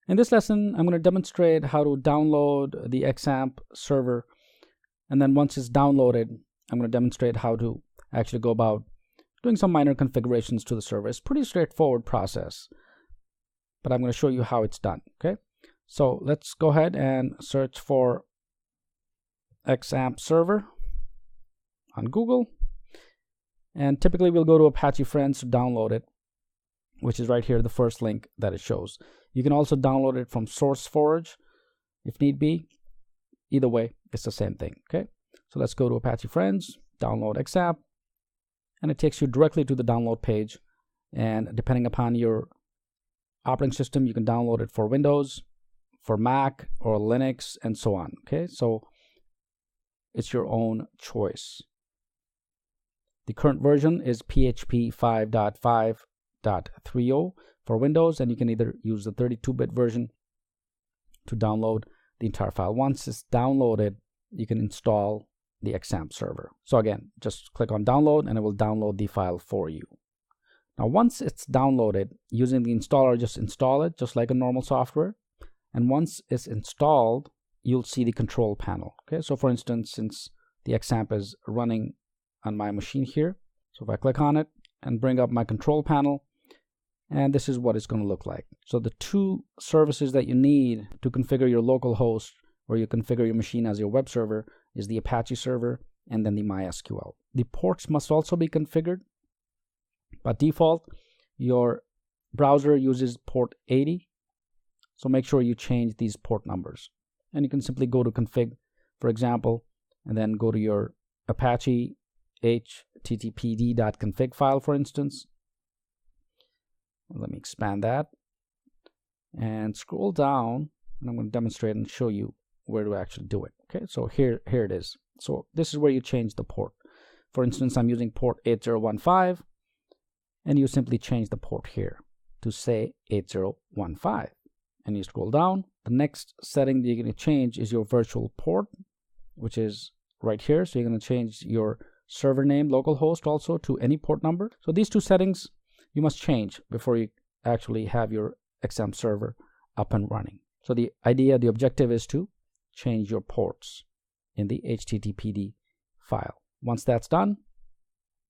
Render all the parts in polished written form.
In this lesson, I'm going to demonstrate how to download the Xampp server, and then once it's downloaded, I'm going to demonstrate how to actually go about doing some minor configurations to the server. It's a pretty straightforward process, but I'm going to show you how it's done. Okay, so let's go ahead and search for Xampp server on Google, and typically we'll go to Apache Friends to download it, which is right here, the first link that it shows. You can also download it from SourceForge if need be. Either way, it's the same thing. Okay, so let's go to Apache Friends, download Xampp, and it takes you directly to the download page. And depending upon your operating system, you can download it for Windows, for Mac, or Linux, and so on. Okay, so it's your own choice. The current version is PHP 5.5.30 for Windows, and you can either use the 32-bit version to download the entire file. Once it's downloaded, you can install the Xampp server. So again, just click on download and it will download the file for you. Now once it's downloaded, using the installer, just install it just like a normal software. And once it's installed, you'll see the control panel. Okay, so for instance, since the Xampp is running on my machine here, so if I click on it and bring up my control panel, and this is what it's going to look like. So the two services that you need to configure your local host, or you configure your machine as your web server, is the Apache server and then the MySQL. The ports must also be configured. By default, your browser uses port 80, so make sure you change these port numbers. And you can simply go to config, for example, and then go to your Apache httpd.config file, for instance. Let me expand that and scroll down, and I'm going to demonstrate and show you where to actually do it. Okay, so here it is. So this is where you change the port. For instance, I'm using port 8015, and you simply change the port here to say 8015, and you scroll down. The next setting that you're going to change is your virtual port, which is right here. So you're going to change your server name, localhost, also to any port number. So these two settings you must change before you actually have your Xampp server up and running. So the objective is to change your ports in the HTTPD file. Once that's done,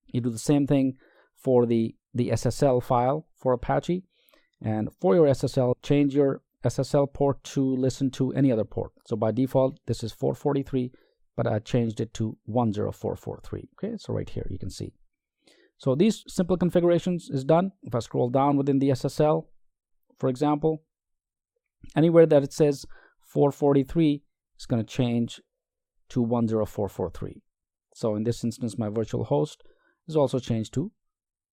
you do the same thing for the SSL file for Apache. And for your SSL, change your SSL port to listen to any other port. So by default, this is 443, but I changed it to 10443. Okay, so right here you can see. So these simple configurations is done. If I scroll down within the SSL, for example, anywhere that it says 443, it's going to change to 10443. So in this instance, my virtual host is also changed to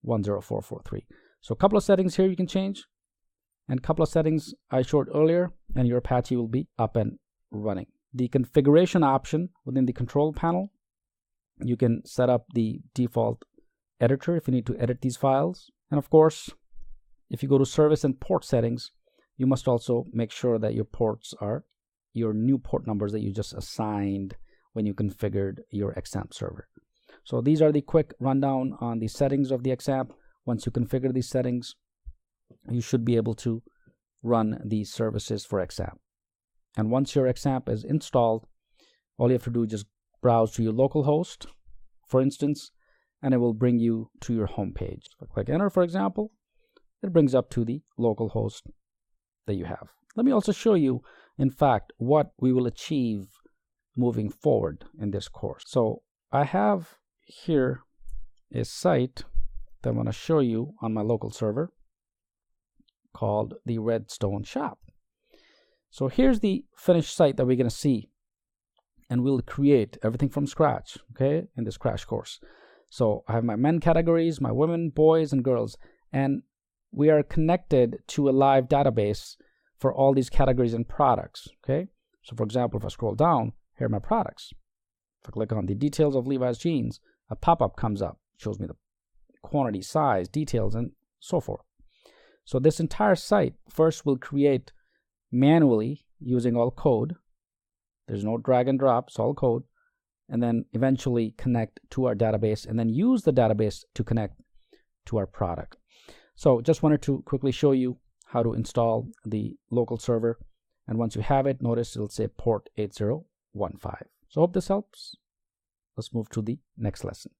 10443. So a couple of settings here you can change, and a couple of settings I showed earlier, and your Apache will be up and running. The configuration option within the control panel, you can set up the default editor if you need to edit these files. And of course, if you go to service and port settings, you must also make sure that your ports are your new port numbers that you just assigned when you configured your Xampp server. So these are the quick rundown on the settings of the Xampp. Once you configure these settings, you should be able to run these services for Xampp. And once your Xampp is installed, all you have to do is just browse to your local host, for instance, and it will bring you to your home page. If I click enter, for example, it brings up to the local host that you have. Let me also show you, in fact, what we will achieve moving forward in this course. So I have here a site that I'm going to show you on my local server called the Redstone Shop. So here's the finished site that we're going to see, and we'll create everything from scratch, okay, in this crash course. So I have my men categories, my women, boys, and girls, and we are connected to a live database for all these categories and products, okay? So for example, if I scroll down, here are my products. If I click on the details of Levi's jeans, a pop-up comes up, shows me the quantity, size, details, and so forth. So this entire site first will create manually using all code. There's no drag and drop, it's all code. And then eventually connect to our database, and then use the database to connect to our product. So just wanted to quickly show you how to install the local server. And once you have it, notice it'll say port 8015. So hope this helps. Let's move to the next lesson.